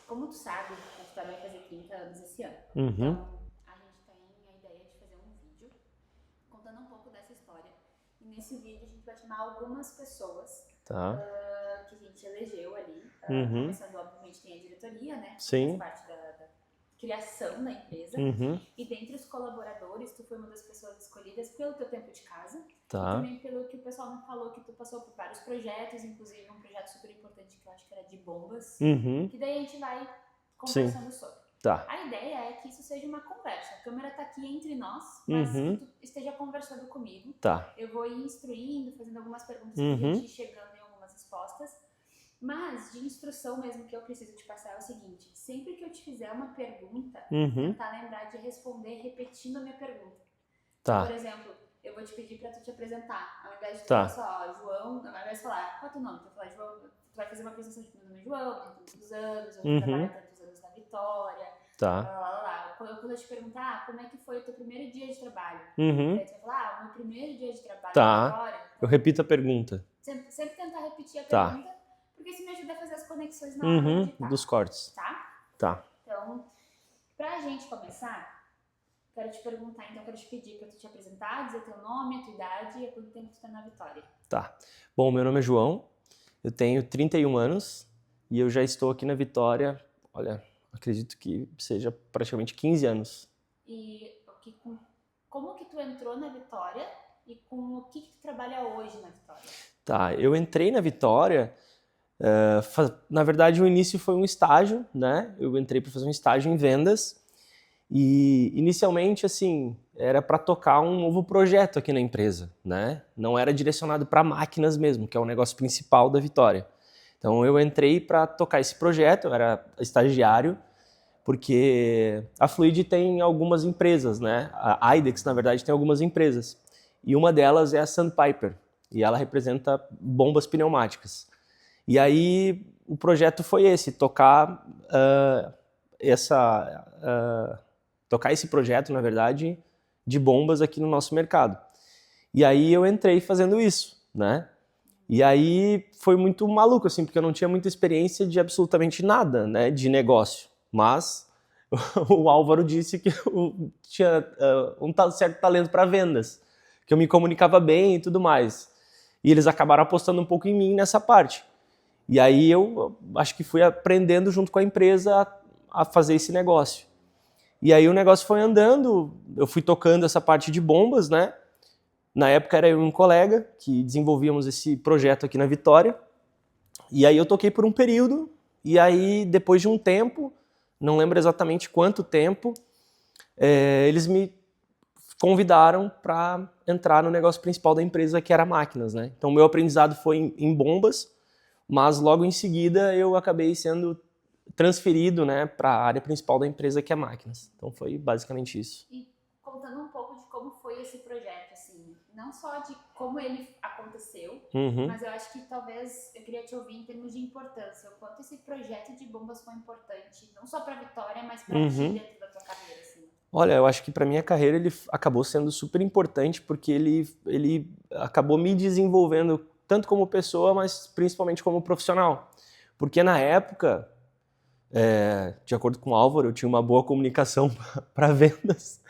como tu sabe, a Vitória vai fazer 30 anos esse ano. Uhum. Então, a gente tem a ideia de fazer um vídeo contando um pouco dessa história. E nesse vídeo a gente vai chamar algumas pessoas Tá. que a gente elegeu ali. Uhum. Começando, obviamente, tem a diretoria, né? Que Sim. faz parte da criação da empresa. Uhum. E dentre os colaboradores, tu foi uma das pessoas escolhidas pelo teu tempo de casa. Tá. E também pelo que o pessoal me falou, que tu passou por vários projetos, inclusive um projeto super importante que eu acho que era de bombas. Uhum. Que daí a gente vai conversando sobre. Tá. A ideia é que isso seja uma conversa. A câmera tá aqui entre nós, mas que tu esteja conversando comigo. Tá. Eu vou ir instruindo, fazendo algumas perguntas pra gente ir chegando em algumas respostas. Mas de instrução mesmo que eu preciso te passar é o seguinte: sempre que eu te fizer uma pergunta, tentar lembrar de responder repetindo a minha pergunta. Tá. Por exemplo, eu vou te pedir pra tu te apresentar. Ao invés de tu falar só, João, ao invés de falar, qual é o teu nome? Tu vai falar, João, tu vai fazer uma apresentação de meu nome é João, tenho tantos anos, eu trabalho há tantos anos na Vitória. Tá. Quando eu te perguntar, como é que foi o teu primeiro dia de trabalho? Uhum. Daí tu vai falar, o meu primeiro dia de trabalho Tá. na Vitória. Eu repito a pergunta. Sempre tentar repetir a pergunta, porque isso me ajuda a fazer as conexões na hora de editar. Dos cortes. Tá? Então, pra gente começar, quero te perguntar, então, quero te pedir pra tu te apresentar, dizer teu nome, a tua idade e há quanto tempo tu tá na Vitória. Tá. Bom, meu nome é João, eu tenho 31 anos e eu já estou aqui na Vitória, olha, acredito que seja praticamente 15 anos. E como que tu entrou na Vitória e com o que tu trabalha hoje na Vitória? Tá, eu entrei na Vitória, na verdade o início foi um estágio, né? Eu entrei para fazer um estágio em vendas e inicialmente, assim, era para tocar um novo projeto aqui na empresa, né? Não era direcionado para máquinas mesmo, que é o negócio principal da Vitória. Então eu entrei para tocar esse projeto, eu era estagiário, porque a Fluid tem algumas empresas, né? A IDEX, na verdade, tem algumas empresas. E uma delas é a Sandpiper, e ela representa bombas pneumáticas. E aí o projeto foi esse, tocar esse projeto, na verdade, de bombas aqui no nosso mercado. E aí eu entrei fazendo isso, né? E aí foi muito maluco, assim, porque eu não tinha muita experiência de absolutamente nada, né, de negócio. Mas o Álvaro disse que eu tinha um certo talento para vendas, que eu me comunicava bem e tudo mais. E eles acabaram apostando um pouco em mim nessa parte. E aí eu acho que fui aprendendo junto com a empresa a fazer esse negócio. E aí o negócio foi andando, eu fui tocando essa parte de bombas, né? Na época era eu e um colega que desenvolvíamos esse projeto aqui na Vitória. E aí eu toquei por um período, e aí depois de um tempo, não lembro exatamente quanto tempo, eles me convidaram para entrar no negócio principal da empresa, que era máquinas, né? Então meu aprendizado foi em bombas, mas logo em seguida eu acabei sendo transferido, né, para a área principal da empresa, que é máquinas. Então foi basicamente isso. E contando um pouco de como foi esse projeto, assim, não só de como ele aconteceu, mas eu acho que talvez eu queria te ouvir em termos de importância, o quanto esse projeto de bombas foi importante, não só para a Vitória, mas para ti dentro da tua carreira, assim. Olha, eu acho que para minha carreira ele acabou sendo super importante, porque ele acabou me desenvolvendo tanto como pessoa, mas principalmente como profissional. Porque na época, de acordo com o Álvaro, eu tinha uma boa comunicação para vendas,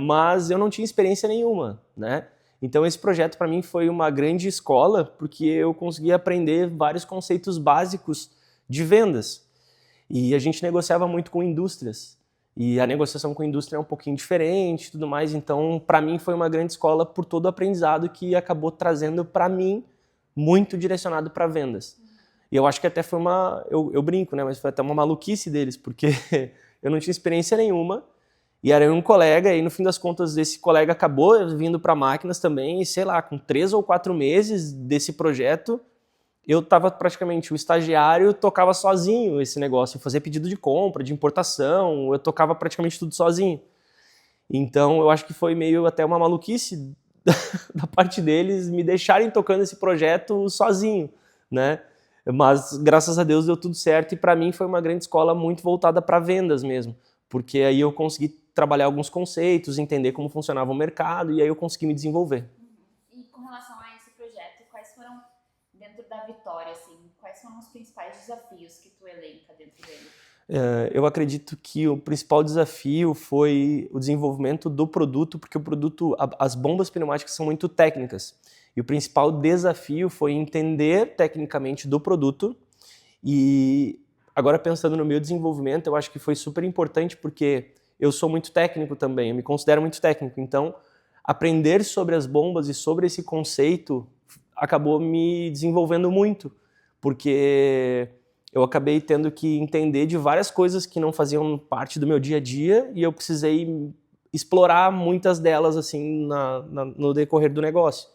mas eu não tinha experiência nenhuma, né? Então esse projeto para mim foi uma grande escola, porque eu consegui aprender vários conceitos básicos de vendas. E a gente negociava muito com indústrias. E a negociação com a indústria é um pouquinho diferente e tudo mais. Então, para mim, foi uma grande escola por todo o aprendizado que acabou trazendo para mim, muito direcionado para vendas. E eu acho que até foi eu brinco, né? Mas foi até uma maluquice deles, porque eu não tinha experiência nenhuma. E era um colega, e no fim das contas, esse colega acabou vindo para máquinas também. E sei lá, com 3 ou 4 meses desse projeto, eu estava praticamente o estagiário, tocava sozinho esse negócio, eu fazia pedido de compra, de importação, eu tocava praticamente tudo sozinho. Então eu acho que foi meio até uma maluquice da parte deles me deixarem tocando esse projeto sozinho, né? Mas graças a Deus deu tudo certo e para mim foi uma grande escola muito voltada para vendas mesmo, porque aí eu consegui trabalhar alguns conceitos, entender como funcionava o mercado e aí eu consegui me desenvolver. E com relação a esse projeto, quais foram, dentro da Vitória, assim, quais foram os principais desafios que tu elenca dentro dele? Eu acredito que o principal desafio foi o desenvolvimento do produto, porque o produto, as bombas pneumáticas são muito técnicas. E o principal desafio foi entender tecnicamente do produto. E agora pensando no meu desenvolvimento, eu acho que foi super importante porque eu sou muito técnico também, eu me considero muito técnico. Então, aprender sobre as bombas e sobre esse conceito acabou me desenvolvendo muito, porque eu acabei tendo que entender de várias coisas que não faziam parte do meu dia a dia e eu precisei explorar muitas delas assim no decorrer do negócio.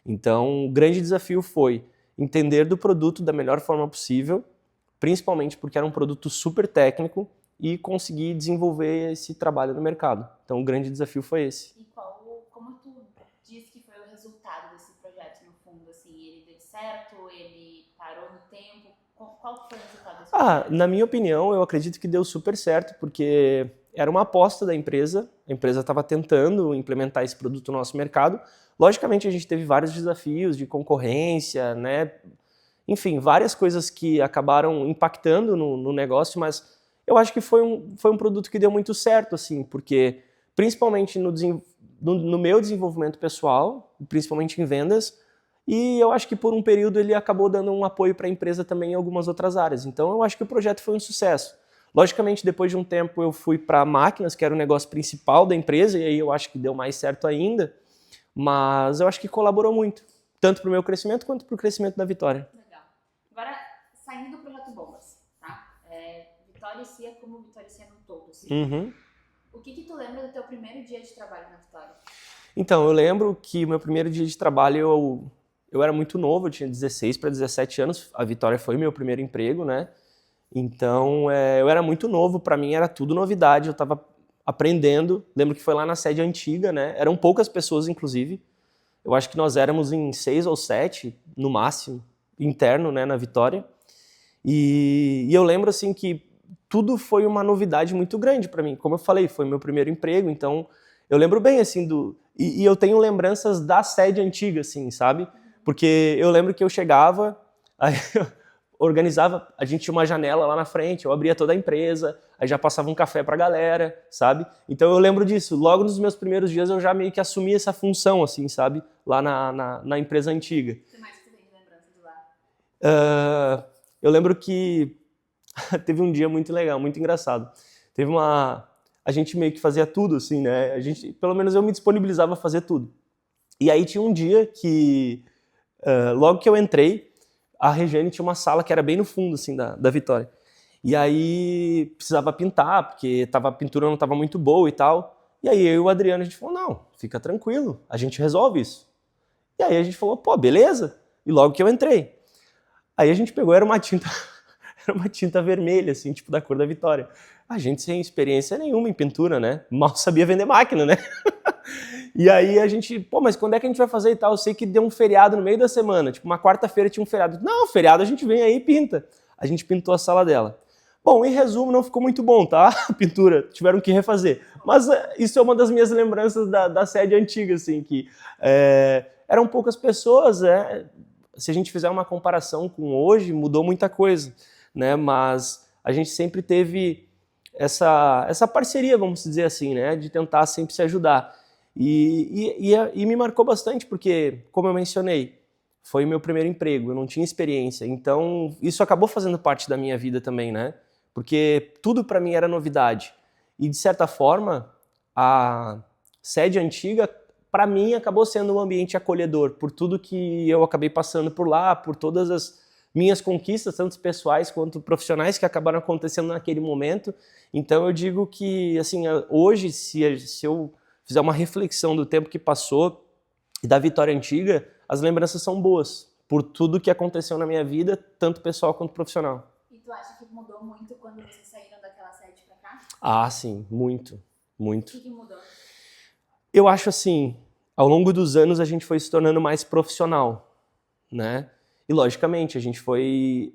Então, o grande desafio foi entender do produto da melhor forma possível, principalmente porque era um produto super técnico e conseguir desenvolver esse trabalho no mercado. Então, o grande desafio foi esse. E como tu diz que foi o resultado desse projeto no fundo? Assim, ele deu certo? Ele parou no tempo? Qual foi o resultado desse projeto? Na minha opinião, eu acredito que deu super certo, porque era uma aposta da empresa, a empresa estava tentando implementar esse produto no nosso mercado. Logicamente, a gente teve vários desafios de concorrência, né? Enfim, várias coisas que acabaram impactando no negócio, mas eu acho que foi um produto que deu muito certo, assim, porque principalmente no meu desenvolvimento pessoal, principalmente em vendas, e eu acho que por um período ele acabou dando um apoio para a empresa também em algumas outras áreas. Então eu acho que o projeto foi um sucesso. Logicamente, depois de um tempo eu fui para máquinas, que era o negócio principal da empresa, e aí eu acho que deu mais certo ainda, mas eu acho que colaborou muito, tanto para o meu crescimento quanto para o crescimento da Vitória. Legal. Agora, saindo do projeto Bombas, tá? Vitória Cia como Vitória Cia no todo, assim. Uhum. O que tu lembra do teu primeiro dia de trabalho na Vitória? Então, eu lembro que o meu primeiro dia de trabalho eu era muito novo, eu tinha 16 para 17 anos, a Vitória foi meu primeiro emprego, né? Então, eu era muito novo, para mim era tudo novidade, eu estava aprendendo. Lembro que foi lá na sede antiga, né? Eram poucas pessoas, inclusive. Eu acho que nós éramos em 6 ou 7, no máximo, interno, né, na Vitória. E eu lembro, assim, que tudo foi uma novidade muito grande para mim. Como eu falei, foi meu primeiro emprego, então eu lembro bem, assim, e eu tenho lembranças da sede antiga, assim, sabe? Porque eu lembro que eu chegava, aí eu organizava, a gente tinha uma janela lá na frente, eu abria toda a empresa, aí já passava um café pra galera, sabe? Então eu lembro disso. Logo nos meus primeiros dias eu já meio que assumi essa função, assim, sabe? Lá na empresa antiga. O que mais que tu tem de lembrança de lá? Eu lembro que teve um dia muito legal, muito engraçado. A gente meio que fazia tudo, assim, né? Pelo menos eu me disponibilizava a fazer tudo. E aí tinha um dia que, logo que eu entrei, a Regiane tinha uma sala que era bem no fundo, assim, da Vitória. E aí precisava pintar, porque a pintura não estava muito boa e tal. E aí eu e o Adriano, a gente falou, não, fica tranquilo, a gente resolve isso. E aí a gente falou, pô, beleza. E logo que eu entrei. Aí a gente pegou, era uma tinta vermelha, assim, tipo da cor da Vitória. A gente sem experiência nenhuma em pintura, né? Mal sabia vender máquina, né? E aí a gente, pô, mas quando é que a gente vai fazer e tal? Eu sei que deu um feriado no meio da semana, tipo uma quarta-feira tinha um feriado. Não, feriado a gente vem aí e pinta. A gente pintou a sala dela. Bom, em resumo, não ficou muito bom, tá? A pintura, tiveram que refazer. Mas isso é uma das minhas lembranças da sede antiga, assim, que eram poucas pessoas, se a gente fizer uma comparação com hoje, mudou muita coisa, né? Mas a gente sempre teve essa parceria, vamos dizer assim, né? De tentar sempre se ajudar. E me marcou bastante porque, como eu mencionei, foi o meu primeiro emprego, eu não tinha experiência. Então, isso acabou fazendo parte da minha vida também, né? Porque tudo para mim era novidade. E, de certa forma, a sede antiga, para mim, acabou sendo um ambiente acolhedor, por tudo que eu acabei passando por lá, por todas as minhas conquistas, tanto pessoais quanto profissionais, que acabaram acontecendo naquele momento. Então, eu digo que, assim, hoje, se eu fizer uma reflexão do tempo que passou e da Vitória antiga, as lembranças são boas, por tudo que aconteceu na minha vida, tanto pessoal quanto profissional. E tu acha que mudou muito quando vocês saíram daquela sede pra cá? Ah, sim, muito, muito. O que mudou? Eu acho assim, ao longo dos anos a gente foi se tornando mais profissional, né? E logicamente a gente foi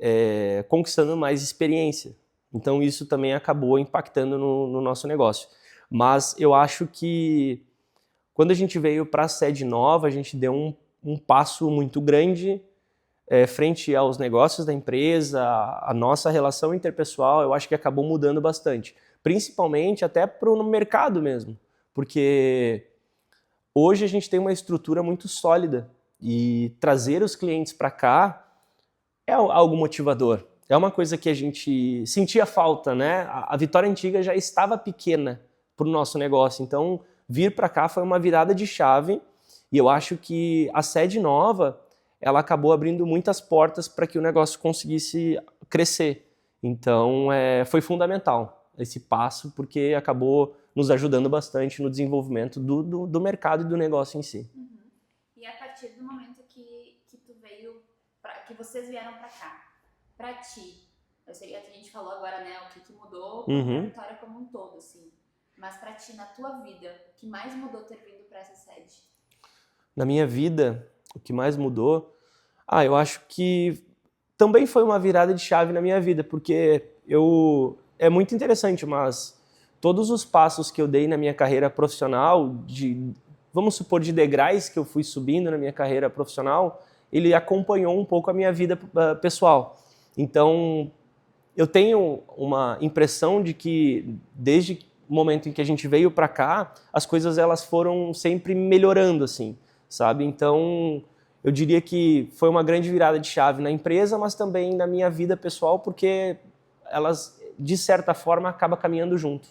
conquistando mais experiência. Então isso também acabou impactando no nosso negócio. Mas eu acho que quando a gente veio para a sede nova, a gente deu um passo muito grande frente aos negócios da empresa, a nossa relação interpessoal, eu acho que acabou mudando bastante. Principalmente até para o mercado mesmo, porque hoje a gente tem uma estrutura muito sólida e trazer os clientes para cá é algo motivador. É uma coisa que a gente sentia falta, né? A Vitória Antiga já estava pequena para o nosso negócio, então vir para cá foi uma virada de chave e eu acho que a sede nova ela acabou abrindo muitas portas para que o negócio conseguisse crescer. Então foi fundamental esse passo, porque acabou nos ajudando bastante no desenvolvimento do mercado e do negócio em si. Uhum. E a partir do momento que tu veio, que vocês vieram para cá, para ti, eu sei que a gente falou agora, né, o que mudou com a Vitória como um todo, assim, mas para ti, na tua vida, o que mais mudou ter vindo para essa sede? Na minha vida, o que mais mudou? Eu acho que também foi uma virada de chave na minha vida, porque é muito interessante, mas todos os passos que eu dei na minha carreira profissional, vamos supor, de degraus que eu fui subindo na minha carreira profissional, ele acompanhou um pouco a minha vida pessoal. Então, eu tenho uma impressão de que, desde o momento em que a gente veio para cá, as coisas elas foram sempre melhorando, assim, sabe? Então, eu diria que foi uma grande virada de chave na empresa, mas também na minha vida pessoal, porque elas, de certa forma, acabam caminhando junto.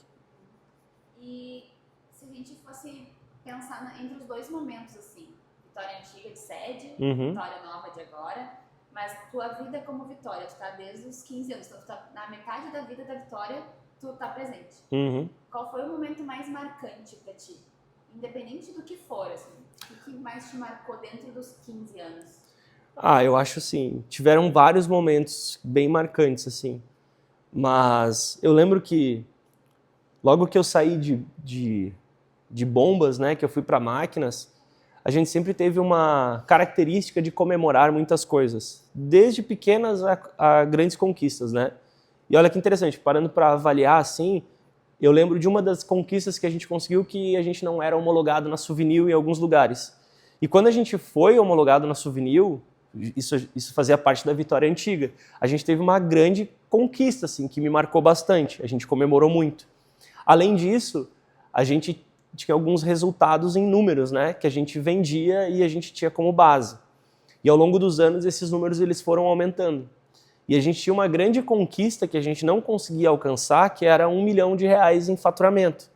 E se a gente fosse pensar entre os dois momentos, assim, Vitória Antiga de sede, Vitória Nova de agora, mas tua vida como Vitória, tu tá desde os 15 anos, então tu tá na metade da vida da Vitória, tu tá presente. Qual foi o momento mais marcante pra ti? Independente do que for, assim, o que mais te marcou dentro dos 15 anos? Eu acho assim, tiveram vários momentos bem marcantes, assim. Mas eu lembro que logo que eu saí de bombas, né, que eu fui para máquinas, a gente sempre teve uma característica de comemorar muitas coisas, desde pequenas a grandes conquistas, né? E olha que interessante, parando para avaliar assim, eu lembro de uma das conquistas que a gente conseguiu que a gente não era homologado na Suvinil em alguns lugares. E quando a gente foi homologado na Suvinil, isso fazia parte da Vitória Antiga, a gente teve uma grande conquista, assim, que me marcou bastante, a gente comemorou muito. Além disso, a gente tinha alguns resultados em números, né, que a gente vendia e a gente tinha como base. E ao longo dos anos, esses números eles foram aumentando. E a gente tinha uma grande conquista que a gente não conseguia alcançar, que era R$1 milhão em faturamento.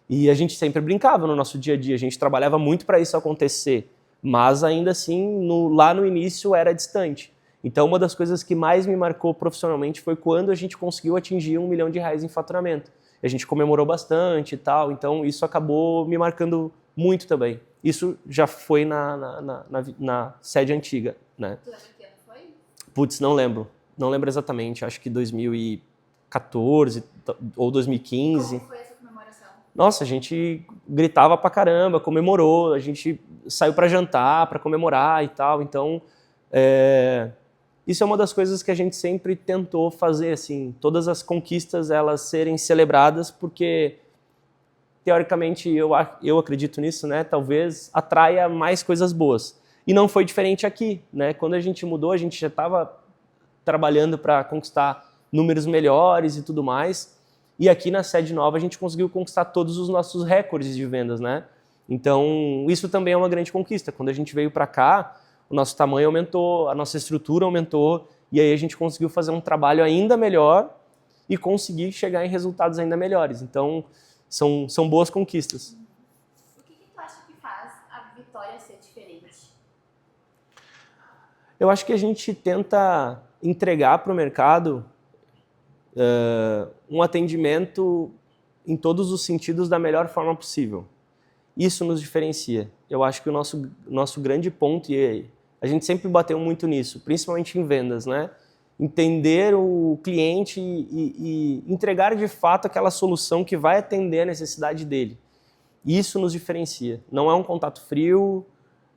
E a gente sempre brincava no nosso dia a dia, a gente trabalhava muito para isso acontecer, mas ainda assim, lá no início era distante. Então uma das coisas que mais me marcou profissionalmente foi quando a gente conseguiu atingir R$1 milhão em faturamento. A gente comemorou bastante e tal, então isso acabou me marcando muito também. Isso já foi na sede antiga, né? Tu lembra que ano foi? Putz, não lembro. Não lembro exatamente, acho que 2014 ou 2015. Como foi essa comemoração? Nossa, a gente gritava pra caramba, comemorou, a gente saiu pra jantar, pra comemorar e tal. Então, isso é uma das coisas que a gente sempre tentou fazer, assim, todas as conquistas elas serem celebradas, porque teoricamente eu acredito nisso, né? Talvez atraia mais coisas boas. E não foi diferente aqui, né? Quando a gente mudou, a gente já estava trabalhando para conquistar números melhores e tudo mais. E aqui na sede nova a gente conseguiu conquistar todos os nossos recordes de vendas, né? Então, isso também é uma grande conquista. Quando a gente veio para cá, o nosso tamanho aumentou, a nossa estrutura aumentou, e aí a gente conseguiu fazer um trabalho ainda melhor e conseguir chegar em resultados ainda melhores. Então, são boas conquistas. O que tu acha que faz a Vitória ser diferente? Eu acho que a gente tenta entregar para o mercado um atendimento em todos os sentidos da melhor forma possível. Isso nos diferencia. Eu acho que o nosso grande ponto, e a gente sempre bateu muito nisso, principalmente em vendas, né? Entender o cliente e entregar de fato aquela solução que vai atender a necessidade dele. Isso nos diferencia. Não é um contato frio,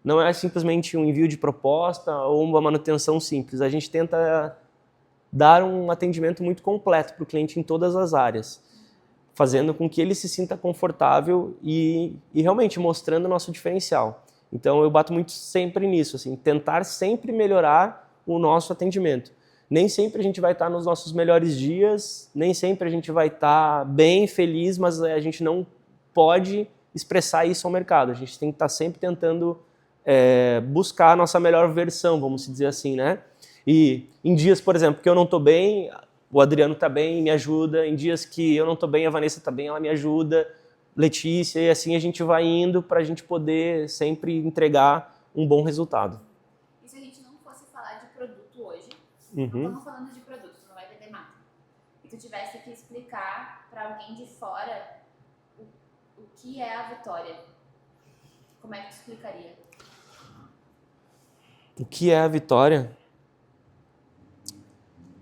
não é simplesmente um envio de proposta ou uma manutenção simples. A gente tenta dar um atendimento muito completo para o cliente em todas as áreas, fazendo com que ele se sinta confortável e realmente mostrando o nosso diferencial. Então eu bato muito sempre nisso, assim, tentar sempre melhorar o nosso atendimento. Nem sempre a gente vai estar nos nossos melhores dias, nem sempre a gente vai estar bem, feliz, mas a gente não pode expressar isso ao mercado. A gente tem que estar sempre tentando buscar a nossa melhor versão, vamos dizer assim, né? E em dias, por exemplo, que eu não estou bem, o Adriano está bem e me ajuda. Em dias que eu não estou bem, a Vanessa está bem, ela me ajuda. Letícia, e assim a gente vai indo para a gente poder sempre entregar um bom resultado. E se a gente não fosse falar de produto hoje, Uhum. não estamos falando de produto, tu não vai vender marca, e tu tivesse que explicar para alguém de fora o que é a Vitória, como é que tu explicaria? O que é a Vitória?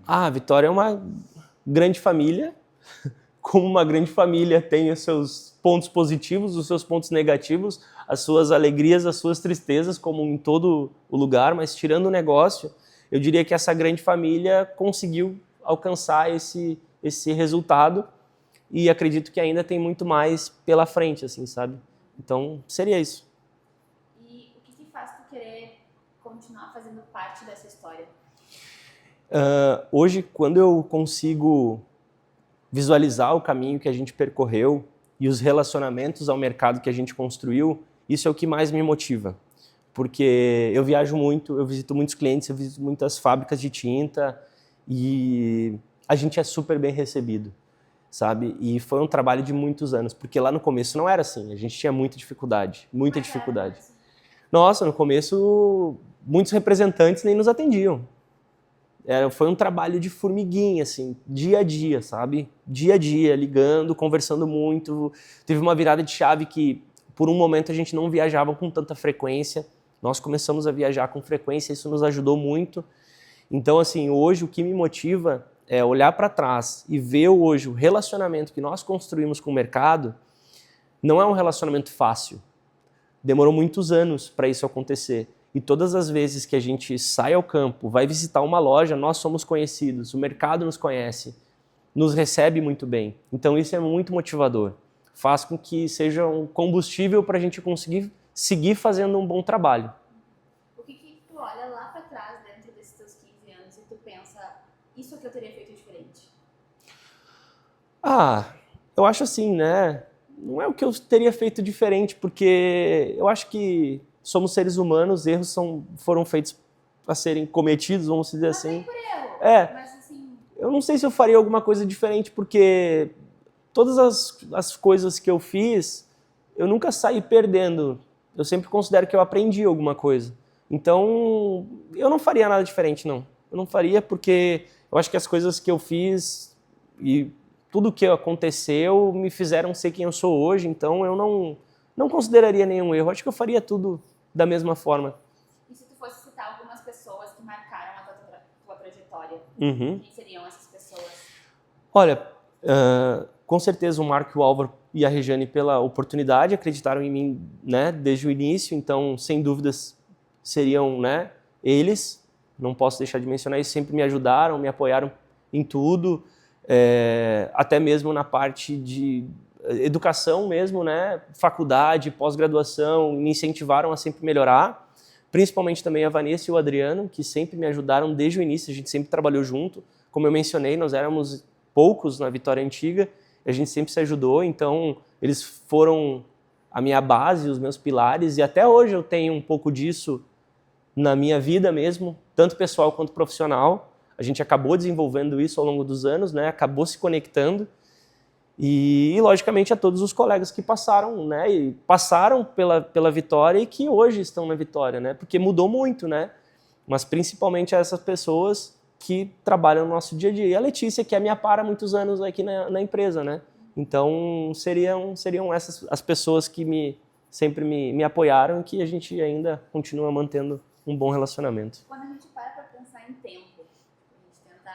A Vitória é uma grande família. Como uma grande família tem os seus pontos positivos, os seus pontos negativos, as suas alegrias, as suas tristezas, como em todo o lugar, mas tirando o negócio, eu diria que essa grande família conseguiu alcançar esse resultado e acredito que ainda tem muito mais pela frente, assim, sabe? Então, seria isso. E o que te faz tu querer continuar fazendo parte dessa história? Hoje, quando eu consigo visualizar o caminho que a gente percorreu e os relacionamentos ao mercado que a gente construiu, isso é o que mais me motiva. Porque eu viajo muito, eu visito muitos clientes, eu visito muitas fábricas de tinta e a gente é super bem recebido, sabe? E foi um trabalho de muitos anos, porque lá no começo não era assim, a gente tinha muita dificuldade. Nossa, no começo muitos representantes nem nos atendiam. Foi um trabalho de formiguinha, assim, dia a dia, sabe? Dia a dia, ligando, conversando muito. Teve uma virada de chave que, por um momento, a gente não viajava com tanta frequência. Nós começamos a viajar com frequência, isso nos ajudou muito. Então, assim, hoje o que me motiva é olhar para trás e ver hoje o relacionamento que nós construímos com o mercado. Não é um relacionamento fácil. Demorou muitos anos para isso acontecer. E todas as vezes que a gente sai ao campo, vai visitar uma loja, nós somos conhecidos, o mercado nos conhece, nos recebe muito bem. Então isso é muito motivador. Faz com que seja um combustível para a gente conseguir seguir fazendo um bom trabalho. O que tu olha lá para trás dentro desses teus 15 anos e tu pensa, isso aqui eu teria feito diferente? Eu acho assim, né? Não é o que eu teria feito diferente, porque eu acho que somos seres humanos, erros foram feitos a serem cometidos, vamos dizer assim. Por erro, mas assim... Eu não sei se eu faria alguma coisa diferente, porque todas as coisas que eu fiz, eu nunca saí perdendo. Eu sempre considero que eu aprendi alguma coisa. Então, eu não faria nada diferente, não. Eu não faria porque eu acho que as coisas que eu fiz e tudo que aconteceu me fizeram ser quem eu sou hoje, então eu não consideraria nenhum erro. Acho que eu faria tudo da mesma forma. E se tu fosse citar algumas pessoas que marcaram a tua trajetória, quem seriam essas pessoas? Olha, com certeza o Marco e o Álvaro e a Regiane pela oportunidade, acreditaram em mim, né, desde o início, então sem dúvidas seriam, né, eles. Não posso deixar de mencionar isso, sempre me ajudaram, me apoiaram em tudo, até mesmo na parte de educação mesmo, né? Faculdade, pós-graduação, me incentivaram a sempre melhorar, principalmente também a Vanessa e o Adriano, que sempre me ajudaram desde o início, a gente sempre trabalhou junto. Como eu mencionei, nós éramos poucos na Vitória Antiga, a gente sempre se ajudou, então eles foram a minha base, os meus pilares, e até hoje eu tenho um pouco disso na minha vida mesmo, tanto pessoal quanto profissional. A gente acabou desenvolvendo isso ao longo dos anos, né? Acabou se conectando. E, logicamente, a todos os colegas que passaram, né? E passaram pela Vitória e que hoje estão na Vitória, né? Porque mudou muito, né? Mas principalmente a essas pessoas que trabalham no nosso dia a dia. E a Letícia, que é minha para há muitos anos aqui na empresa, né? Então, seriam essas as pessoas que sempre me apoiaram e que a gente ainda continua mantendo um bom relacionamento. Quando a gente para pensar em tempo, a gente tenta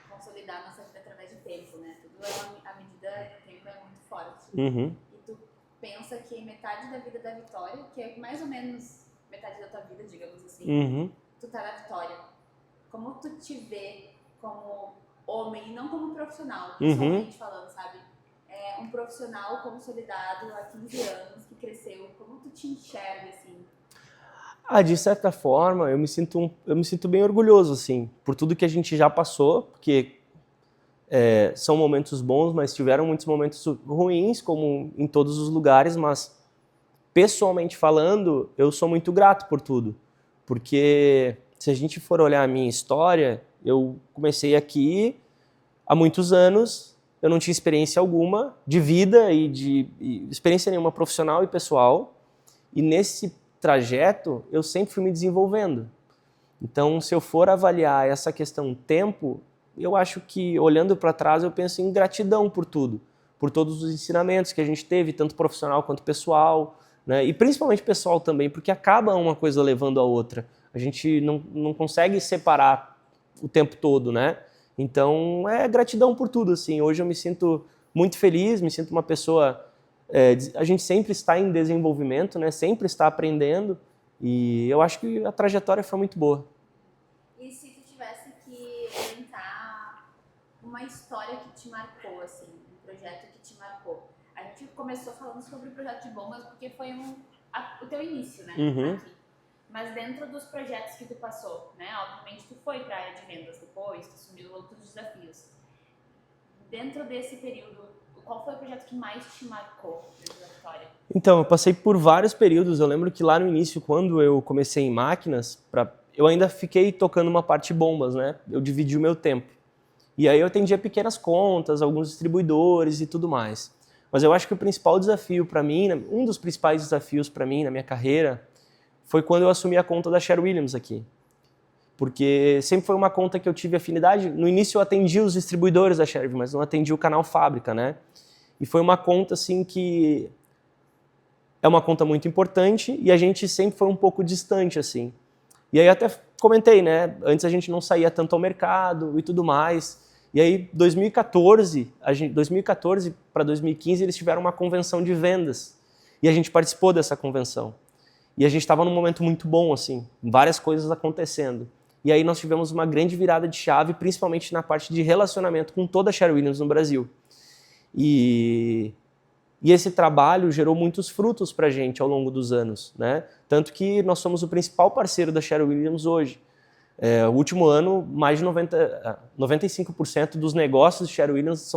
consolidar nossa vida através de tempo, né? Tudo a medida do tempo é muito forte. Uhum. E tu pensa que metade da vida da Vitória, que é mais ou menos metade da tua vida, digamos assim, tu tá na Vitória. Como tu te vê como homem, não como profissional, pessoalmente falando, sabe? Um profissional consolidado há 15 anos, que cresceu, como tu te enxerga, assim? De certa forma, eu me sinto bem orgulhoso, assim, por tudo que a gente já passou, porque são momentos bons, mas tiveram muitos momentos ruins, como em todos os lugares, mas pessoalmente falando, eu sou muito grato por tudo, porque se a gente for olhar a minha história, eu comecei aqui há muitos anos, eu não tinha experiência alguma de vida e experiência nenhuma profissional e pessoal, e nesse trajeto eu sempre fui me desenvolvendo. Então, se eu for avaliar essa questão tempo, eu acho que, olhando para trás, eu penso em gratidão por tudo, por todos os ensinamentos que a gente teve, tanto profissional quanto pessoal, né? E principalmente pessoal também, porque acaba uma coisa levando a outra. A gente não consegue separar o tempo todo, né? Então, é gratidão por tudo, assim. Hoje eu me sinto muito feliz, me sinto uma pessoa... a gente sempre está em desenvolvimento, né? Sempre está aprendendo, e eu acho que a trajetória foi muito boa. E se tu tivesse que contar uma história que te marcou, assim, um projeto que te marcou? A gente começou falando sobre o projeto de bombas porque foi o teu início, né? Aqui. Mas dentro dos projetos que tu passou, né? Obviamente tu foi para a área de vendas depois, tu assumiu outros desafios. Dentro desse período, qual foi o projeto que mais te marcou dentro da Vitória? Então, eu passei por vários períodos. Eu lembro que lá no início, quando eu comecei em máquinas, eu ainda fiquei tocando uma parte de bombas, né? Eu dividi o meu tempo. E aí eu atendia pequenas contas, alguns distribuidores e tudo mais. Mas eu acho que o principal desafio para mim, um dos principais desafios para mim na minha carreira, foi quando eu assumi a conta da Sherwin-Williams aqui. Porque sempre foi uma conta que eu tive afinidade. No início eu atendi os distribuidores da Sherwin, mas não atendi o canal fábrica, né? E foi uma conta assim que é uma conta muito importante e a gente sempre foi um pouco distante, assim. E aí até comentei, né? Antes a gente não saía tanto ao mercado e tudo mais. E aí 2014 para 2015 eles tiveram uma convenção de vendas. E a gente participou dessa convenção. E a gente estava num momento muito bom, assim, várias coisas acontecendo. E aí nós tivemos uma grande virada de chave, principalmente na parte de relacionamento com toda a Sherwin-Williams no Brasil. E esse trabalho gerou muitos frutos para a gente ao longo dos anos, né? Tanto que nós somos o principal parceiro da Sherwin-Williams hoje. O último ano, mais de 95% dos negócios de Sherwin-Williams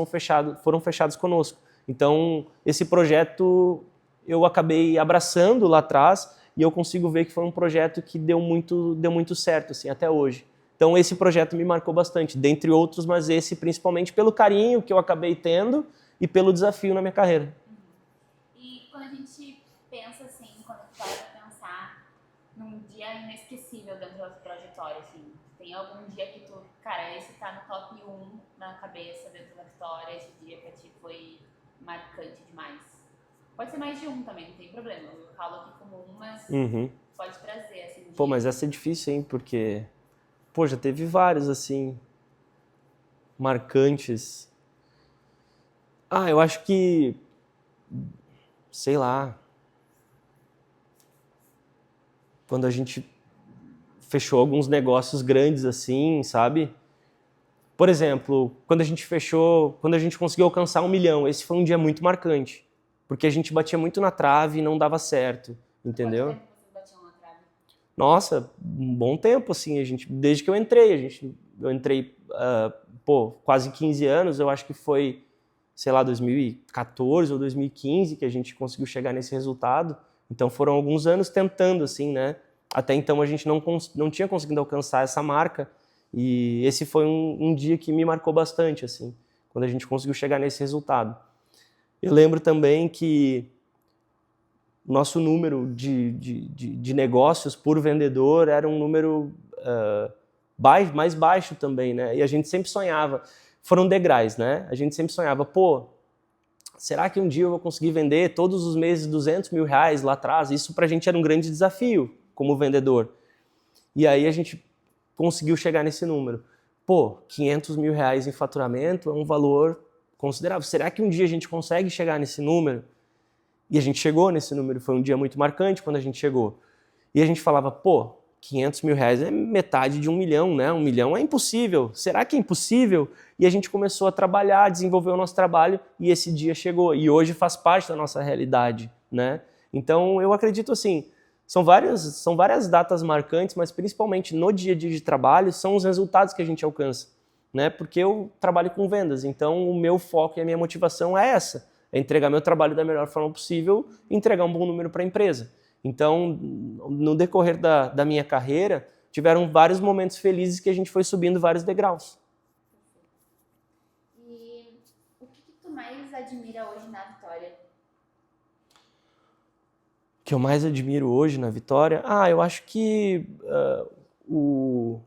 foram fechados conosco. Então, esse projeto eu acabei abraçando lá atrás e eu consigo ver que foi um projeto que deu muito certo, assim, até hoje. Então, esse projeto me marcou bastante, dentre outros, mas esse principalmente pelo carinho que eu acabei tendo e pelo desafio na minha carreira. E quando a gente pensa assim, quando tu para pensar num dia inesquecível dentro da tua trajetória, assim, tem algum dia que tu, cara, esse tá no top 1 na cabeça dentro da Vitória, esse dia pra ti foi marcante demais? Pode ser mais de um também, não tem problema. Eu falo aqui como um, mas pode trazer, assim, Pô, mas essa é difícil, hein, porque... Pô, já teve vários, assim, marcantes. Eu acho que... Sei lá... Quando a gente fechou alguns negócios grandes, assim, sabe? Por exemplo, quando a gente conseguiu alcançar 1 milhão, esse foi um dia muito marcante. Porque a gente batia muito na trave e não dava certo, entendeu? Quanto tempo vocês batiam na trave? Nossa, um bom tempo, assim, desde que eu entrei. Eu entrei, quase 15 anos, eu acho que foi, sei lá, 2014 ou 2015 que a gente conseguiu chegar nesse resultado. Então foram alguns anos tentando, assim, né? Até então a gente não tinha conseguido alcançar essa marca e esse foi um dia que me marcou bastante, assim, quando a gente conseguiu chegar nesse resultado. Eu lembro também que o nosso número de negócios por vendedor era um número mais baixo também, né? E a gente sempre sonhava, foram degraus, né? A gente sempre sonhava, será que um dia eu vou conseguir vender todos os meses 200 mil reais lá atrás? Isso pra gente era um grande desafio como vendedor. E aí a gente conseguiu chegar nesse número. 500 mil reais em faturamento é um valor considerável. Será que um dia a gente consegue chegar nesse número? E a gente chegou nesse número. Foi um dia muito marcante quando a gente chegou. E a gente falava, 500 mil reais é metade de 1 milhão, né? 1 milhão é impossível. Será que é impossível? E a gente começou a trabalhar, a desenvolver o nosso trabalho e esse dia chegou. E hoje faz parte da nossa realidade, né? Então, eu acredito assim, São várias datas marcantes, mas principalmente no dia a dia de trabalho são os resultados que a gente alcança, né? Porque eu trabalho com vendas, então o meu foco e a minha motivação é essa, é entregar meu trabalho da melhor forma possível e entregar um bom número para a empresa. Então, no decorrer da minha carreira, tiveram vários momentos felizes que a gente foi subindo vários degraus. E o que tu mais admira hoje na Vitória? O que eu mais admiro hoje na Vitória? Eu acho que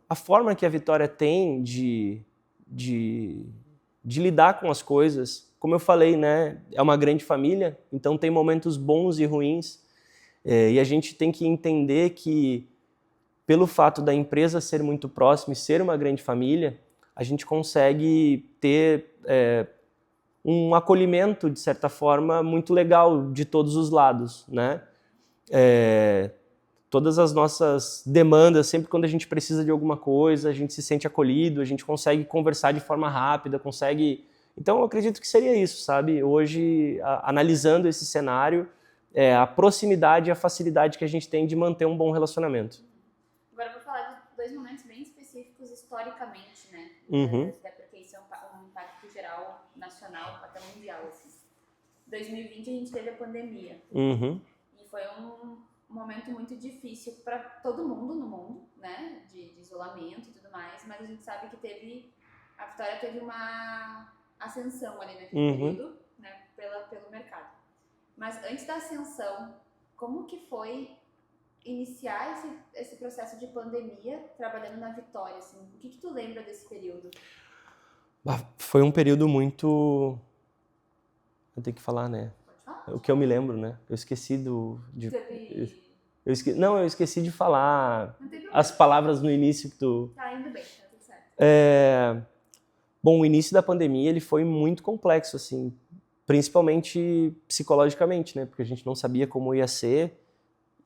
a forma que a Vitória tem de lidar com as coisas, como eu falei, né, é uma grande família, então tem momentos bons e ruins, e a gente tem que entender que, pelo fato da empresa ser muito próxima e ser uma grande família, a gente consegue ter um acolhimento, de certa forma, muito legal de todos os lados, né? Todas as nossas demandas, sempre quando a gente precisa de alguma coisa, a gente se sente acolhido, a gente consegue conversar de forma rápida, consegue... Então, eu acredito que seria isso, sabe? Hoje, analisando esse cenário, a proximidade e a facilidade que a gente tem de manter um bom relacionamento. Agora eu vou falar de 2 momentos bem específicos historicamente, né? Até porque isso é um impacto geral, nacional, até mundial, assim. 2020 a gente teve a pandemia. E foi um momento muito difícil para todo mundo no mundo, né? De isolamento e tudo mais, mas a gente sabe que a Vitória teve uma ascensão ali naquele período, né? Pelo mercado. Mas antes da ascensão, como que foi iniciar esse processo de pandemia trabalhando na Vitória? Assim? O que tu lembra desse período? Foi um período muito... Eu tenho que falar, né? Pode falar? O que eu me lembro, né? Eu esqueci eu esqueci de falar as palavras no início que tu... Tá indo bem, tá tudo certo. Bom, o início da pandemia ele foi muito complexo, assim, principalmente psicologicamente, né? Porque a gente não sabia como ia ser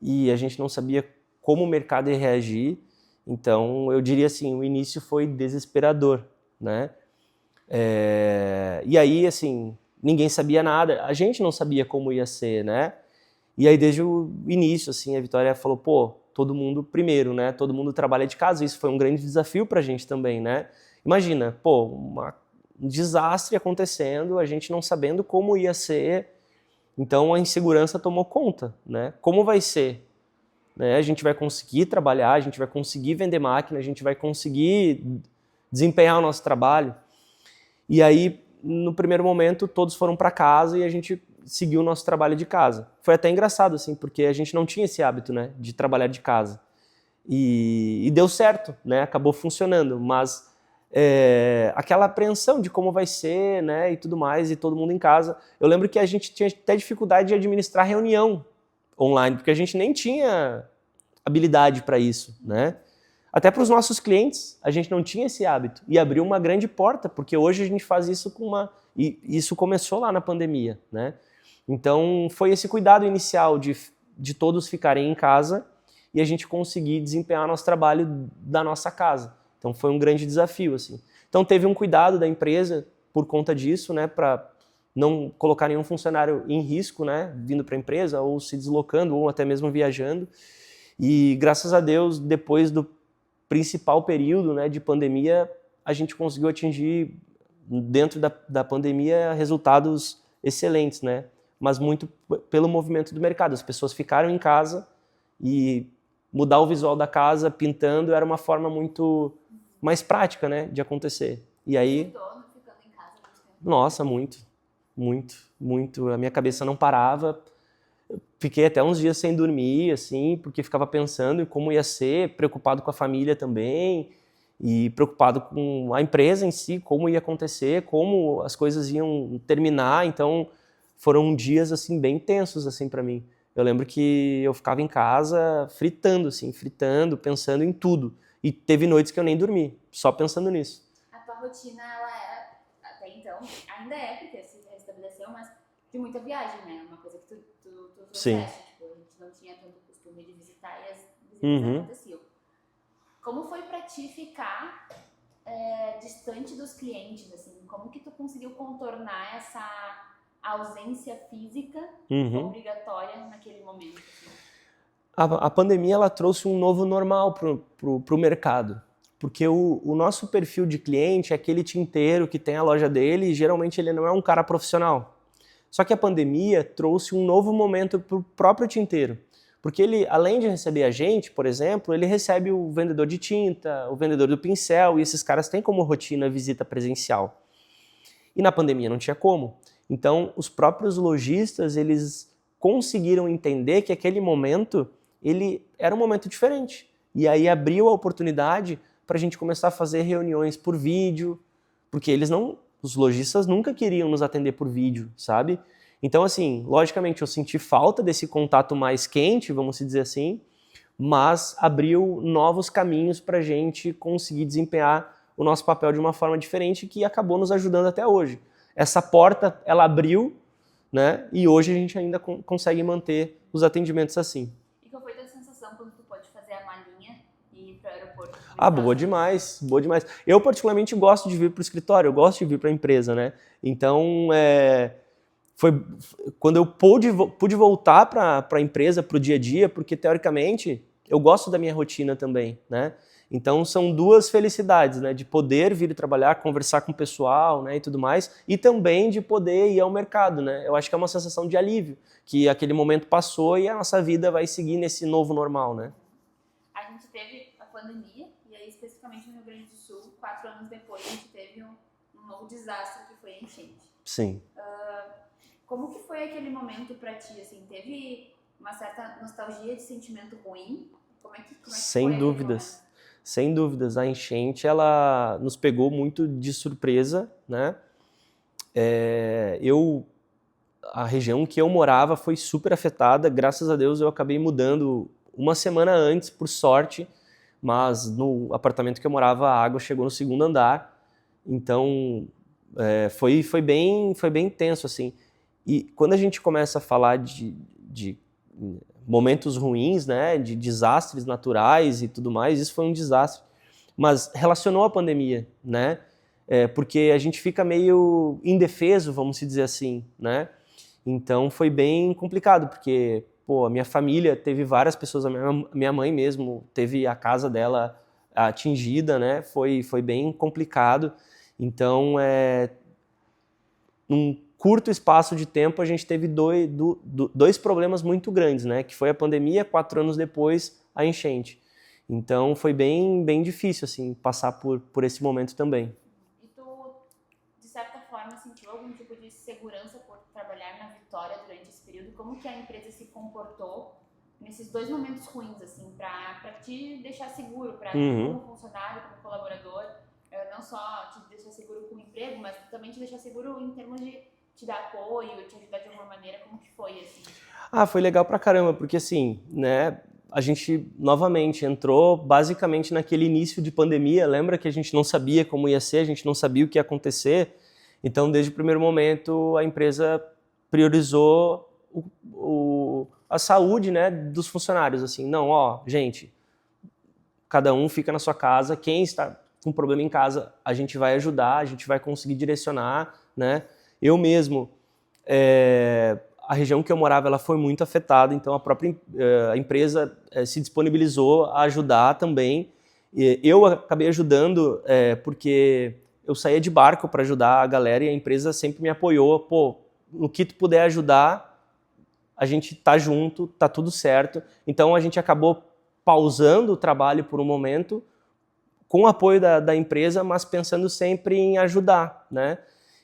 e a gente não sabia como o mercado ia reagir. Então, eu diria assim, o início foi desesperador, né? E aí, assim, ninguém sabia nada, a gente não sabia como ia ser, né? E aí, desde o início, assim, a Vitória falou, todo mundo primeiro, né? Todo mundo trabalha de casa, isso foi um grande desafio pra gente também, né? Imagina, um desastre acontecendo, a gente não sabendo como ia ser, então a insegurança tomou conta, né? Como vai ser? Né? A gente vai conseguir trabalhar, a gente vai conseguir vender máquina, a gente vai conseguir desempenhar o nosso trabalho. E aí, no primeiro momento, todos foram para casa e a gente seguiu o nosso trabalho de casa. Foi até engraçado, assim, porque a gente não tinha esse hábito, né, de trabalhar de casa. E deu certo, né, acabou funcionando, mas aquela apreensão de como vai ser, né, e tudo mais, e todo mundo em casa. Eu lembro que a gente tinha até dificuldade de administrar reunião online, porque a gente nem tinha habilidade para isso, né? Até para os nossos clientes, a gente não tinha esse hábito. E abriu uma grande porta, porque hoje a gente faz isso E isso começou lá na pandemia, né? Então, foi esse cuidado inicial de todos ficarem em casa e a gente conseguir desempenhar nosso trabalho da nossa casa. Então, foi um grande desafio, assim. Então, teve um cuidado da empresa por conta disso, né? Para não colocar nenhum funcionário em risco, né? Vindo para a empresa, ou se deslocando, ou até mesmo viajando. E, graças a Deus, depois do principal período, né, de pandemia, a gente conseguiu atingir, dentro da pandemia, resultados excelentes, né? Mas muito pelo movimento do mercado. As pessoas ficaram em casa e mudar o visual da casa pintando era uma forma muito mais prática, né, de acontecer. E aí... Ficando em casa muito tempo. Nossa, muito. A minha cabeça não parava. Fiquei até uns dias sem dormir, assim, porque ficava pensando em como ia ser, preocupado com a família também, e preocupado com a empresa em si, como ia acontecer, como as coisas iam terminar. Então, foram dias, assim, bem tensos, assim, para mim. Eu lembro que eu ficava em casa fritando, pensando em tudo. E teve noites que eu nem dormi, só pensando nisso. A tua rotina, ela era, até então, ainda é, porque se restabeleceu, mas de muita viagem, né? Uma coisa que tu trouxeste, tipo, a gente não tinha tanto costume de visitar e as visitas aconteciam. Como foi pra ti ficar distante dos clientes, assim? Como que tu conseguiu contornar essa ausência física obrigatória naquele momento? Assim? A pandemia ela trouxe um novo normal pro mercado. Porque o nosso perfil de cliente é aquele tinteiro que tem a loja dele e geralmente ele não é um cara profissional. Só que a pandemia trouxe um novo momento para o próprio tinteiro. Porque ele, além de receber a gente, por exemplo, ele recebe o vendedor de tinta, o vendedor do pincel, e esses caras têm como rotina a visita presencial. E na pandemia não tinha como. Então, os próprios lojistas, eles conseguiram entender que aquele momento, ele era um momento diferente. E aí abriu a oportunidade para a gente começar a fazer reuniões por vídeo, porque os lojistas nunca queriam nos atender por vídeo, sabe? Então, assim, logicamente eu senti falta desse contato mais quente, vamos dizer assim, mas abriu novos caminhos para a gente conseguir desempenhar o nosso papel de uma forma diferente que acabou nos ajudando até hoje. Essa porta, ela abriu, né? E hoje a gente ainda consegue manter os atendimentos assim. E qual foi a tua sensação quando tu pode fazer a malinha e ir para o aeroporto? Boa demais, boa demais. Eu particularmente gosto de vir para o escritório, eu gosto de vir para a empresa, né? Então, foi quando eu pude voltar para a empresa, para o dia a dia, porque teoricamente eu gosto da minha rotina também, né? Então são duas felicidades, né? De poder vir trabalhar, conversar com o pessoal, né? E tudo mais, e também de poder ir ao mercado, né? Eu acho que é uma sensação de alívio, que aquele momento passou e a nossa vida vai seguir nesse novo normal, né? A gente teve a pandemia, e aí especificamente no Rio Grande do Sul, 4 anos depois, a gente teve um novo desastre que foi a enchente. Sim. Como que foi aquele momento pra ti, assim? Teve uma certa nostalgia de sentimento ruim? Como é que Sem foi dúvidas. Sem dúvidas. A enchente, ela nos pegou muito de surpresa, né? A região que eu morava foi super afetada. Graças a Deus eu acabei mudando uma semana antes, por sorte, mas no apartamento que eu morava a água chegou no segundo andar. Então foi bem tenso, assim. E quando a gente começa a falar de momentos ruins, né, de desastres naturais e tudo mais, isso foi um desastre. Mas relacionou à pandemia, né? Porque a gente fica meio indefeso, vamos dizer assim, né? Então foi bem complicado, porque a minha família teve várias pessoas, a minha mãe mesmo teve a casa dela atingida, né? Foi bem complicado. Então, num curto espaço de tempo, a gente teve dois problemas muito grandes, né? Que foi a pandemia, 4 anos depois, a enchente. Então, foi bem difícil, assim, passar por esse momento também. E tu, de certa forma, sentiu algum tipo de segurança por trabalhar na Vitória durante esse período? Como que a empresa se comportou nesses 2 momentos ruins, assim, pra te deixar seguro, pra como funcionário, como colaborador, não só te deixar seguro com o emprego, mas também te deixar seguro em termos de te dar apoio, te ajudar de alguma maneira? Como que foi, assim? Foi legal pra caramba, porque assim, né, a gente novamente entrou basicamente naquele início de pandemia, lembra que a gente não sabia como ia ser, a gente não sabia o que ia acontecer, então desde o primeiro momento a empresa priorizou a saúde, né, dos funcionários, assim, não, gente, cada um fica na sua casa, quem está com problema em casa, a gente vai ajudar, a gente vai conseguir direcionar, né, eu mesmo, a região que eu morava ela foi muito afetada, então a própria a empresa se disponibilizou a ajudar também. Eu acabei ajudando porque eu saía de barco para ajudar a galera e a empresa sempre me apoiou. No que tu puder ajudar, a gente tá junto, tá tudo certo. Então a gente acabou pausando o trabalho por um momento, com o apoio da empresa, mas pensando sempre em ajudar, né?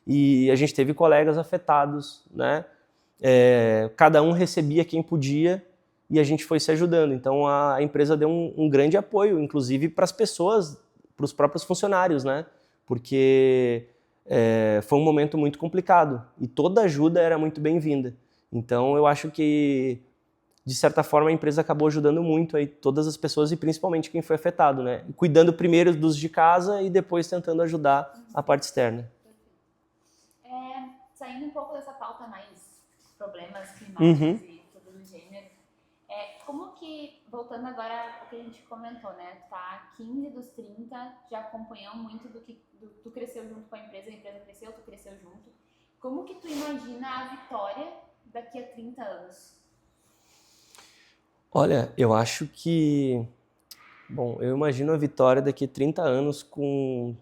E a gente teve colegas afetados, né? Cada um recebia quem podia e a gente foi se ajudando. Então a empresa deu um grande apoio, inclusive para as pessoas, para os próprios funcionários, né? Porque foi um momento muito complicado e toda ajuda era muito bem-vinda. Então eu acho que, de certa forma, a empresa acabou ajudando muito aí todas as pessoas e principalmente quem foi afetado, né? Cuidando primeiro dos de casa e depois tentando ajudar a parte externa. Saindo um pouco dessa pauta mais problemas climáticos e tudo do gênero, como que, voltando agora ao que a gente comentou, né? Tá 15 dos 30, já acompanhou muito do que tu cresceu junto com a empresa cresceu, tu cresceu junto. Como que tu imagina a Vitória daqui a 30 anos? Olha, eu acho que... Bom, eu imagino a Vitória daqui a 30 anos com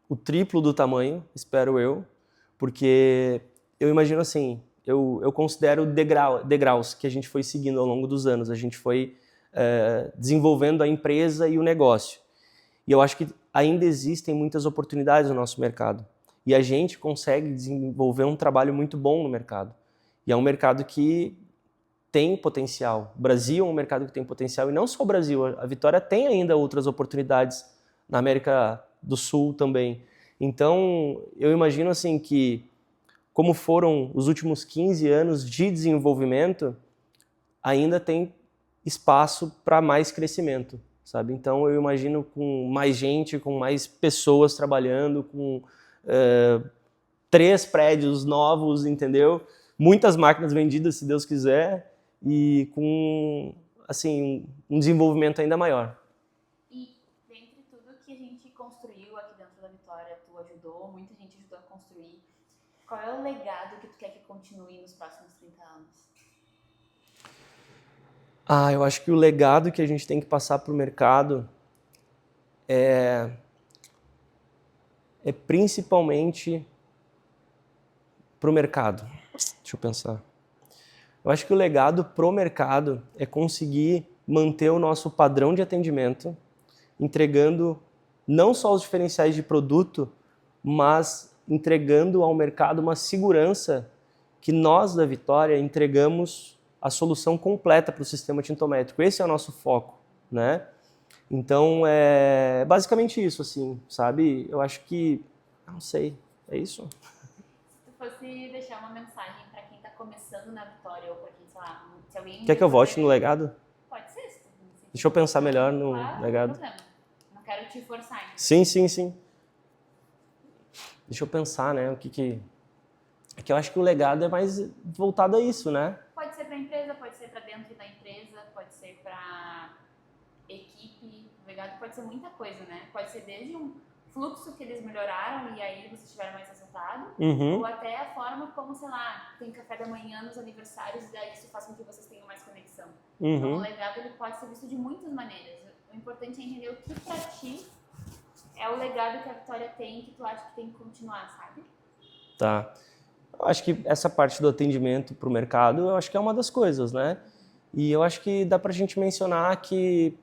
o triplo do tamanho, espero eu, porque eu imagino assim, eu considero degraus que a gente foi seguindo ao longo dos anos, a gente foi desenvolvendo a empresa e o negócio. E eu acho que ainda existem muitas oportunidades no nosso mercado. E a gente consegue desenvolver um trabalho muito bom no mercado. E é um mercado que tem potencial. O Brasil é um mercado que tem potencial, e não só o Brasil, a Vitória tem ainda outras oportunidades na América do Sul também. Então, eu imagino assim que, como foram os últimos 15 anos de desenvolvimento, ainda tem espaço para mais crescimento, sabe? Então, eu imagino com mais gente, com mais pessoas trabalhando, com 3 prédios novos, entendeu? Muitas máquinas vendidas, se Deus quiser, e com assim um desenvolvimento ainda maior. E dentre tudo que a gente construiu aqui dentro da Vitória, tu ajudou, muita gente ajudou a construir. Qual é o legado que tu quer que continue nos próximos 30 anos? Eu acho que o legado que a gente tem que passar para o mercado é principalmente para o mercado. Deixa eu pensar. Eu acho que o legado pro mercado é conseguir manter o nosso padrão de atendimento, entregando não só os diferenciais de produto, mas entregando ao mercado uma segurança que nós da Vitória entregamos a solução completa para o sistema tintométrico. Esse é o nosso foco, né? Então, é basicamente isso, assim, sabe? Eu acho que, não sei, é isso. Se tu fosse deixar uma mensagem para quem tá começando na Vitória, ou para quem, sei lá, se alguém... Quer que eu volte no legado? Pode ser, se tu Deixa eu pensar melhor no legado. Não tem problema. Não quero te forçar. Sim. Deixa eu pensar, né? É que eu acho que o legado é mais voltado a isso, né? Pode ser para a empresa, pode ser para dentro da empresa, pode ser para equipe. O legado pode ser muita coisa, né? Pode ser desde um fluxo que eles melhoraram e aí vocês tiveram mais resultado, ou até a forma como, sei lá, tem café da manhã nos aniversários e daí isso faz com que vocês tenham mais conexão. Então o legado ele pode ser visto de muitas maneiras. O importante é entender o que pra ti é o legado que a Vitória tem e que tu acha que tem que continuar, sabe? Tá. Eu acho que essa parte do atendimento para o mercado, eu acho que é uma das coisas, né? E eu acho que dá para a gente mencionar que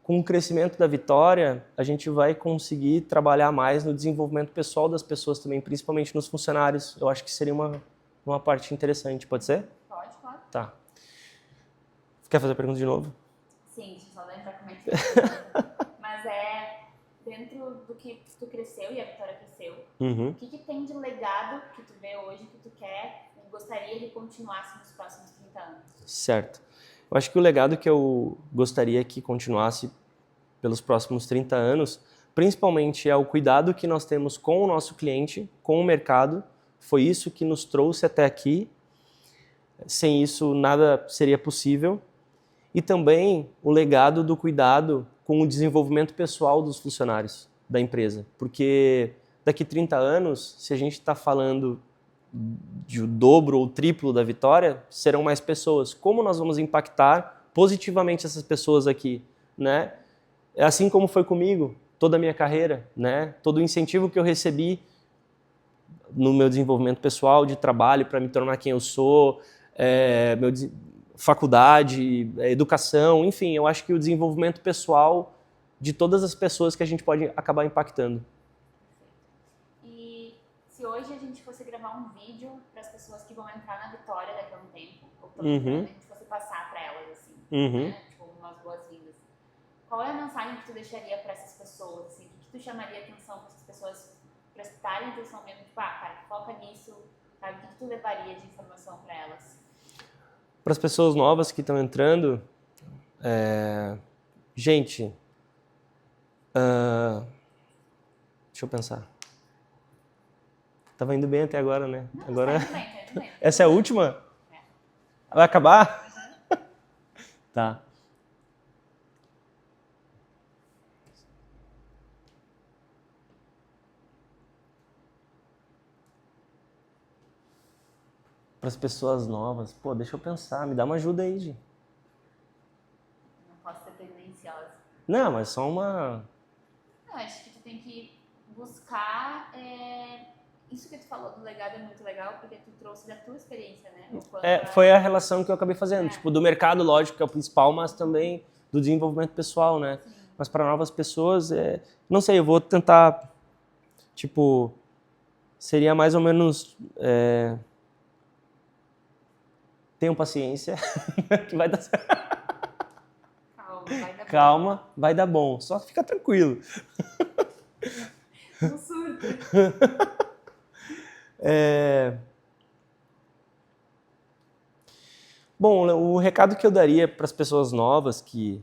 com o crescimento da Vitória, a gente vai conseguir trabalhar mais no desenvolvimento pessoal das pessoas também, principalmente nos funcionários. Eu acho que seria uma parte interessante. Pode ser? Pode, claro. Tá. Quer fazer a pergunta de novo? Sim, deixa eu só lembrar como é que foi. Mas dentro do que tu cresceu e a Vitória cresceu, o que tem de legado que tu vê hoje que tu quer e gostaria que continuasse nos próximos 30 anos? Certo. Eu acho que o legado que eu gostaria que continuasse pelos próximos 30 anos, principalmente é o cuidado que nós temos com o nosso cliente, com o mercado. Foi isso que nos trouxe até aqui. Sem isso, nada seria possível. E também o legado do cuidado com o desenvolvimento pessoal dos funcionários da empresa. Porque daqui 30 anos, se a gente está falando de o dobro ou triplo da Vitória, serão mais pessoas. Como nós vamos impactar positivamente essas pessoas aqui, né? É assim como foi comigo, toda a minha carreira, né? Todo o incentivo que eu recebi no meu desenvolvimento pessoal, de trabalho, para me tornar quem eu sou, faculdade, educação, enfim, eu acho que o desenvolvimento pessoal de todas as pessoas que a gente pode acabar impactando. E se hoje a gente fosse gravar um vídeo para as pessoas que vão entrar na Vitória daqui a um tempo, ou a gente fosse passar para elas, assim, né? Tipo, umas boas-vindas. Qual é a mensagem que tu deixaria para essas pessoas, assim? O que tu chamaria atenção para essas pessoas prestarem atenção mesmo? Tipo, cara, foca nisso, sabe? O que tu levaria de informação para elas? Para as pessoas novas que estão entrando, gente, deixa eu pensar. Tava indo bem até agora, né? Não, agora... tá indo bem. Essa é a última? Vai acabar? Tá. Para as pessoas novas. Pô, deixa eu pensar, me dá uma ajuda aí, Gi. Não posso ser tendenciosa. Não, mas só uma... Não, acho que tu tem que buscar... Isso que tu falou do legado é muito legal, porque tu trouxe da tua experiência, né? Foi a relação que eu acabei fazendo. Tipo, do mercado, lógico, que é o principal, mas também do desenvolvimento pessoal, né? Sim. Mas para novas pessoas, não sei, eu vou tentar, tipo, seria mais ou menos... Tenham paciência, que vai dar certo. Calma, vai dar bom. Só fica tranquilo. Não surta. Bom, o recado que eu daria para as pessoas novas que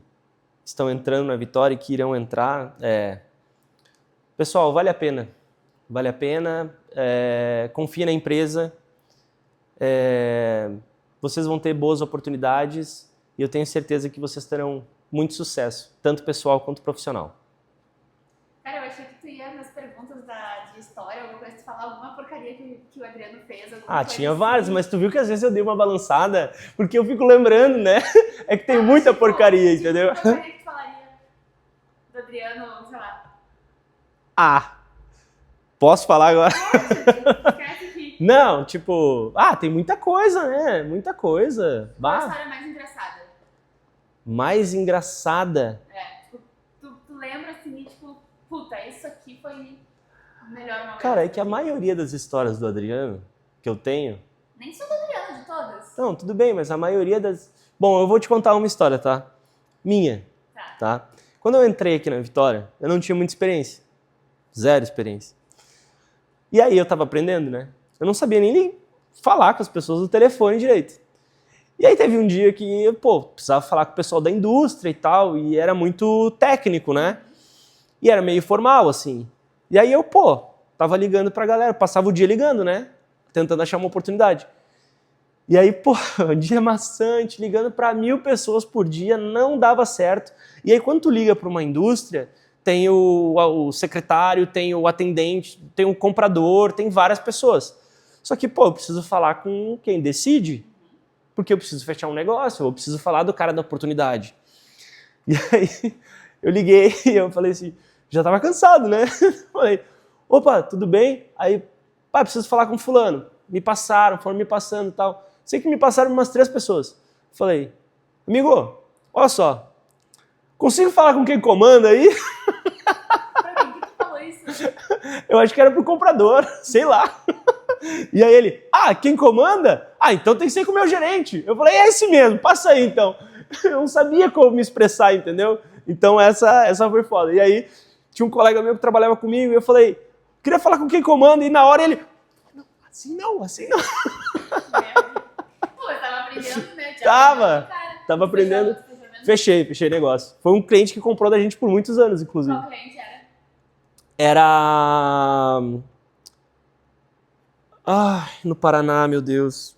estão entrando na Vitória e que irão entrar pessoal, vale a pena. Vale a pena. Confia na empresa. Vocês vão ter boas oportunidades e eu tenho certeza que vocês terão muito sucesso, tanto pessoal quanto profissional. Cara, eu achei que tu ia nas perguntas de história, alguma coisa, tu falar alguma porcaria que o Adriano fez. Tinha várias, mas tu viu que às vezes eu dei uma balançada, porque eu fico lembrando, né? É que tem muita porcaria, entendeu? Que porcaria que tu falaria do Adriano, sei lá. Posso falar agora? Esquece aqui. Não, tipo... tem muita coisa, né? Muita coisa. Qual a história mais engraçada? Mais engraçada? Tu lembra assim, tipo, puta, isso aqui foi o melhor momento. Cara, é que a maioria das histórias do Adriano que eu tenho... Nem sou do Adriano, de todas. Não, tudo bem, mas a maioria das... Bom, eu vou te contar uma história, tá? Minha, tá? Quando eu entrei aqui na Vitória, eu não tinha muita experiência. Zero experiência. E aí eu tava aprendendo, né? Eu não sabia nem falar com as pessoas no telefone direito. E aí teve um dia que, precisava falar com o pessoal da indústria e tal, e era muito técnico, né? E era meio formal, assim. E aí eu, tava ligando pra galera, passava o dia ligando, né? Tentando achar uma oportunidade. E aí, um dia maçante, ligando pra 1000 pessoas por dia, não dava certo. E aí quando tu liga pra uma indústria, tem o secretário, tem o atendente, tem o comprador, tem várias pessoas. Só que, eu preciso falar com quem decide, porque eu preciso fechar um negócio, eu preciso falar do cara da oportunidade. E aí eu liguei e eu falei assim, já tava cansado, né? Falei, opa, tudo bem? Aí, preciso falar com fulano. Foram me passando e tal. Sei que me passaram umas 3 pessoas. Falei, amigo, olha só, consigo falar com quem comanda aí? Pra mim, que falou isso? Eu acho que era pro comprador, sei lá. E aí ele, quem comanda? Então tem que ser com o meu gerente. Eu falei, é esse mesmo, passa aí então. Eu não sabia como me expressar, entendeu? Então essa foi foda. E aí tinha um colega meu que trabalhava comigo e eu falei, queria falar com quem comanda. E na hora ele, assim não. Eu tava aprendendo, né? Tava aprendendo. Fechei negócio. Foi um cliente que comprou da gente por muitos anos, inclusive. Qual cliente era? Era... no Paraná, meu Deus.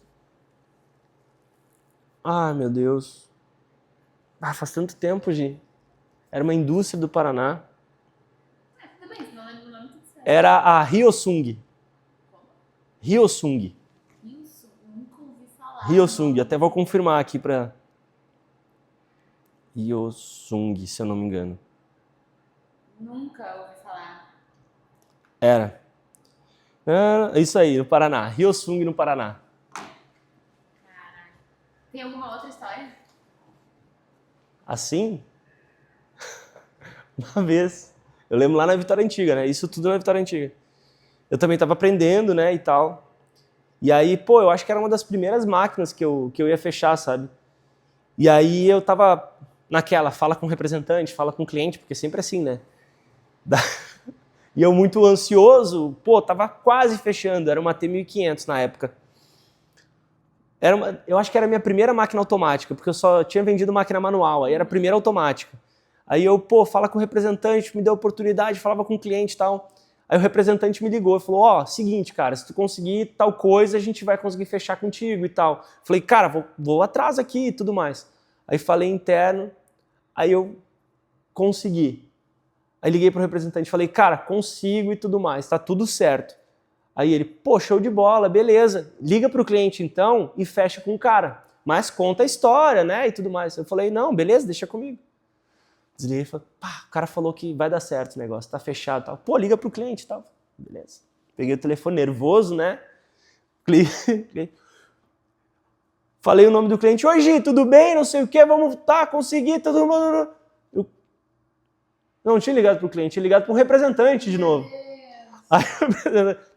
Meu Deus. Faz tanto tempo, Gi. Era uma indústria do Paraná. Tudo bem, se não lembro o nome, tudo certo. Era a Hyosung. Como? Hyosung. Nunca ouvi falar. Hyosung, até vou confirmar aqui pra... Hyosung, se eu não me engano. Nunca ouvi falar. Era. Isso aí, no Paraná. Hyosung, no Paraná. Caraca. Tem alguma outra história? Assim? Uma vez. Eu lembro lá na Vitória Antiga, né? Isso tudo na Vitória Antiga. Eu também estava aprendendo, né, e tal. E aí, eu acho que era uma das primeiras máquinas que eu ia fechar, sabe? E aí eu tava naquela, fala com o representante, fala com o cliente, porque sempre assim, né? E eu muito ansioso, tava quase fechando, era uma T1500 na época. Eu acho que era a minha primeira máquina automática, porque eu só tinha vendido máquina manual, aí era a primeira automática. Aí eu, fala com o representante, me deu oportunidade, falava com o cliente e tal. Aí o representante me ligou e falou, seguinte, cara, se tu conseguir tal coisa, a gente vai conseguir fechar contigo e tal. Falei, cara, vou atrás aqui e tudo mais. Aí falei interno, aí eu consegui. Aí liguei pro representante e falei, cara, consigo e tudo mais, tá tudo certo. Aí ele, pô, show de bola, beleza. Liga pro cliente então e fecha com o cara. Mas conta a história, né, e tudo mais. Eu falei, não, beleza, deixa comigo. Desliguei e falei, pá, o cara falou que vai dar certo o negócio, tá fechado e tal. Pô, liga pro cliente e tal. Beleza. Peguei o telefone nervoso, né? Falei o nome do cliente, oi Gi, tudo bem, não sei o que, vamos, tá, consegui, todo mundo... Não tinha ligado pro cliente, tinha ligado pro representante de novo. Aí,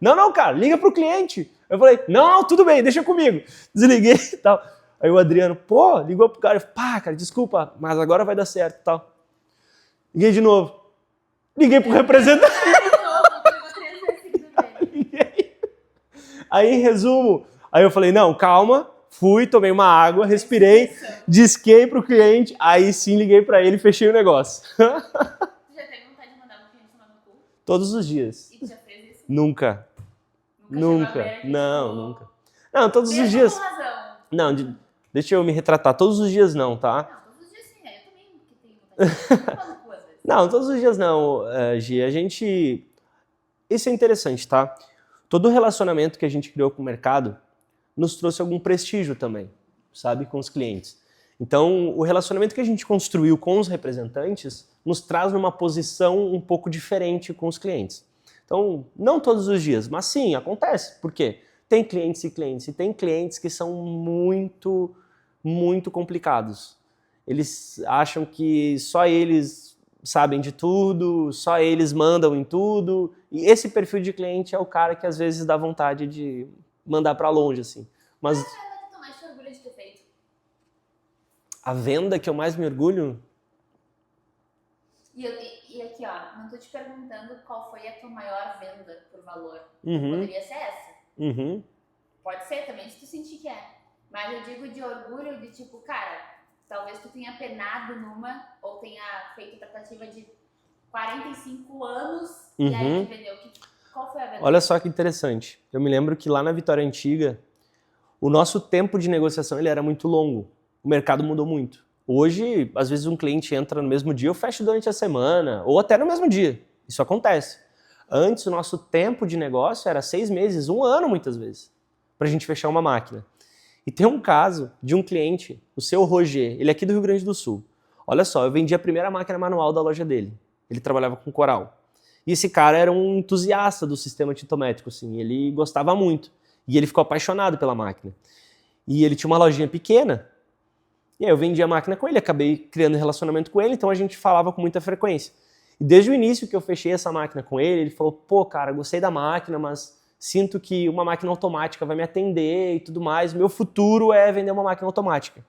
não, cara, liga pro cliente. Eu falei, não, tudo bem, deixa comigo. Desliguei e tal. Aí o Adriano, pô, ligou pro cara, pá, cara, desculpa, mas agora vai dar certo e tal. Liguei de novo. Liguei pro representante. Aí, em resumo, aí eu falei, não, calma, fui, tomei uma água, respirei, disquei pro cliente, aí sim liguei pra ele e fechei o negócio. Já teve vontade de mandar o cliente tomar no cu? Todos os dias. E tu já fez isso? Nunca. Nunca. Não, nunca. Não, todos os dias. Com razão. Não, deixa eu me retratar. Todos os dias não, tá? Não, todos os dias sim, eu também tenho vontade de tomar no cu às vezes. Não, todos os dias não, Gi. A gente... Isso é interessante, tá? Todo relacionamento que a gente criou com o mercado nos trouxe algum prestígio também, sabe? Com os clientes. Então, o relacionamento que a gente construiu com os representantes nos traz numa posição um pouco diferente com os clientes. Então, não todos os dias, mas sim, acontece. Por quê? Tem clientes e clientes, e tem clientes que são muito, muito complicados. Eles acham que só eles sabem de tudo, só eles mandam em tudo, e esse perfil de cliente é o cara que às vezes dá vontade de mandar pra longe, assim. Mas Qual é a venda que tu mais te orgulha de ter feito? a venda que eu mais me orgulho? E aqui, ó, não tô te perguntando qual foi a tua maior venda por valor. Uhum. Poderia ser essa. Uhum. Pode ser também, se tu sentir que é. Mas eu digo de orgulho, de tipo, cara, talvez tu tenha penado numa, ou tenha feito tratativa de 45 anos, e aí tu vendeu. Qual foi a venda? Olha só que interessante. Eu me lembro que lá na Vitória Antiga, o nosso tempo de negociação ele era muito longo. O mercado mudou muito. Hoje, às vezes um cliente entra no mesmo dia, eu fecho durante a semana, ou até no mesmo dia. Isso acontece. Antes, o nosso tempo de negócio era 6 meses, 1 ano muitas vezes, para a gente fechar uma máquina. E tem um caso de um cliente, o seu Roger, ele é aqui do Rio Grande do Sul. Olha só, eu vendi a primeira máquina manual da loja dele. Ele trabalhava com coral. E esse cara era um entusiasta do sistema tintométrico, assim, ele gostava muito. E ele ficou apaixonado pela máquina. E ele tinha uma lojinha pequena, e aí eu vendi a máquina com ele, acabei criando relacionamento com ele, então a gente falava com muita frequência. E desde o início que eu fechei essa máquina com ele falou, pô, cara, gostei da máquina, mas sinto que uma máquina automática vai me atender e tudo mais, meu futuro é vender uma máquina automática.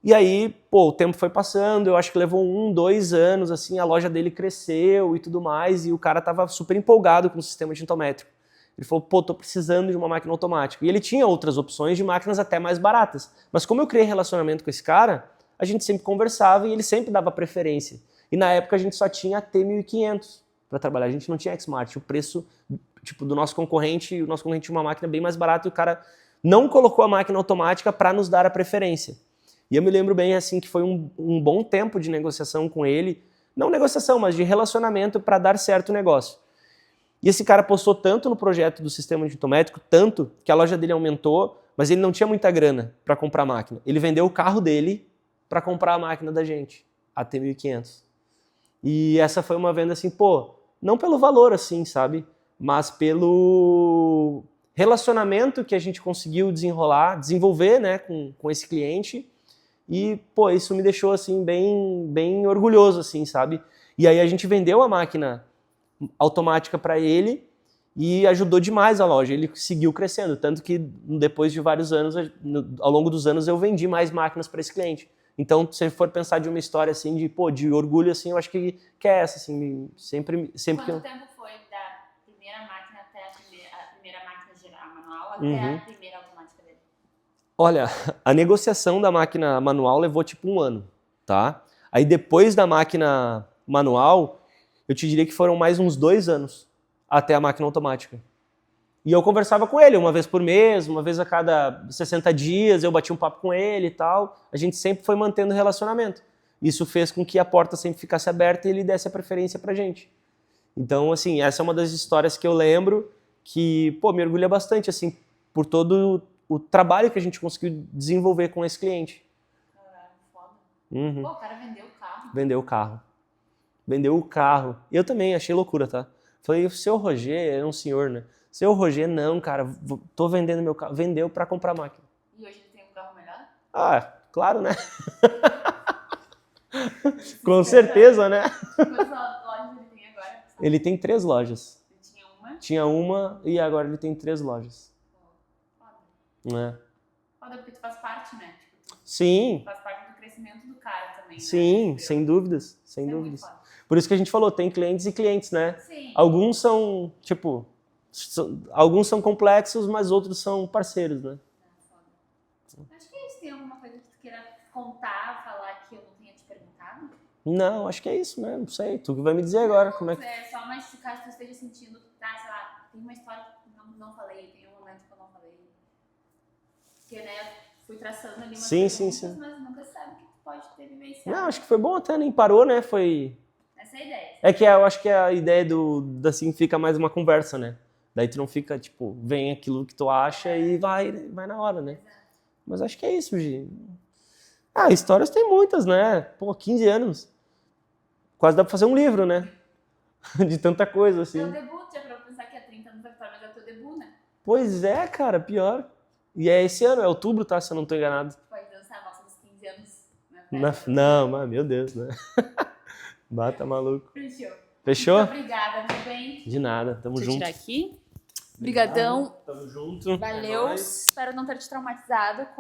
E aí, pô, o tempo foi passando, eu acho que levou 1, 2 anos, assim, a loja dele cresceu e tudo mais, e o cara tava super empolgado com o sistema tintométrico. Ele falou, pô, tô precisando de uma máquina automática. E ele tinha outras opções de máquinas até mais baratas. Mas como eu criei relacionamento com esse cara, a gente sempre conversava e ele sempre dava preferência. E na época a gente só tinha a T1500 para trabalhar, a gente não tinha X-Smart. O preço tipo, do nosso concorrente, o nosso concorrente tinha uma máquina bem mais barata e o cara não colocou a máquina automática para nos dar a preferência. E eu me lembro bem assim que foi um bom tempo de negociação com ele, não negociação, mas de relacionamento para dar certo o negócio. E esse cara apostou tanto no projeto do sistema tintométrico, tanto que a loja dele aumentou, mas ele não tinha muita grana para comprar a máquina. Ele vendeu o carro dele para comprar a máquina da gente, a T1500. E essa foi uma venda assim, pô, não pelo valor assim, sabe? Mas pelo relacionamento que a gente conseguiu desenvolver, né, com esse cliente. E, pô, isso me deixou assim bem orgulhoso, assim, sabe? E aí a gente vendeu a máquina automática para ele e ajudou demais a loja. Ele seguiu crescendo, tanto que depois de vários anos, ao longo dos anos, eu vendi mais máquinas para esse cliente. Então, se for pensar de uma história assim de orgulho, assim, eu acho que é essa, assim, sempre Quanto tempo foi da primeira máquina até a primeira máquina geral manual até a primeira automática dele? Olha, a negociação da máquina manual levou tipo 1 ano, tá? Aí depois da máquina manual, eu te diria que foram mais uns 2 anos até a máquina automática. E eu conversava com ele uma vez por mês, uma vez a cada 60 dias, eu bati um papo com ele e tal. A gente sempre foi mantendo relacionamento. Isso fez com que a porta sempre ficasse aberta e ele desse a preferência pra gente. Então, assim, essa é uma das histórias que eu lembro que, pô, me orgulha bastante, assim, por todo o trabalho que a gente conseguiu desenvolver com esse cliente. Caralho, foda. Uhum. Pô, o cara vendeu o carro. Vendeu o carro. Vendeu o carro. Eu também achei loucura, tá? Falei, o seu Roger é um senhor, né? Seu Roger, não, cara, tô vendendo meu carro. Vendeu pra comprar máquina. E hoje ele tem um carro melhor? Ah, claro, né? Com certeza, né? Quantas lojas ele tem agora? Ele tem 3 lojas. Ele tinha uma? Tinha uma e agora ele tem 3 lojas. Pô, foda. É. Foda porque tu faz parte, né? Tipo, Sim, tu faz parte do crescimento do cara também, sim, né? sem dúvidas, sem Isso é muito dúvidas. foda. Por isso que a gente falou, tem clientes e clientes, né? Sim. Alguns são, tipo, alguns são complexos, mas outros são parceiros, né? Foda. Acho que é isso. Tem alguma coisa que tu queira contar, falar que eu não tenha te perguntado? Não, acho que é isso, né? Não sei, tu que vai me dizer agora como é que... É só mais se caso tu esteja sentindo, tá, sei lá, tem uma história que não falei, tem um momento que eu não falei. Porque, né, fui traçando ali umas Sim, perguntas, sim. mas nunca sabe o que tu pode ter vivenciado. Não, acho que foi bom até, nem parou, né? Foi... Essa é a ideia. É que eu acho que a ideia assim, fica mais uma conversa, né? Daí tu não fica, tipo, vem aquilo que tu acha e vai na hora, né? Exato. Mas acho que é isso, Gi. Ah, histórias tem muitas, né? Pô, 15 anos. Quase dá pra fazer um livro, né? De tanta coisa, assim. Teu debut, já pra pensar que é 30 anos da Vitória, mas é o teu debut, né? Pois é, cara, pior. E é esse ano, é outubro, tá? Se eu não tô enganado. Tu pode dançar a nossa dos 15 anos. Não, mas meu Deus, né? Bata maluco. Fechou. Fechou? Muito obrigada, meu bem. De nada, tamo Deixa eu junto. tirar aqui. Obrigadão. Tamo junto. É Valeu. nóis. Espero não ter te traumatizado com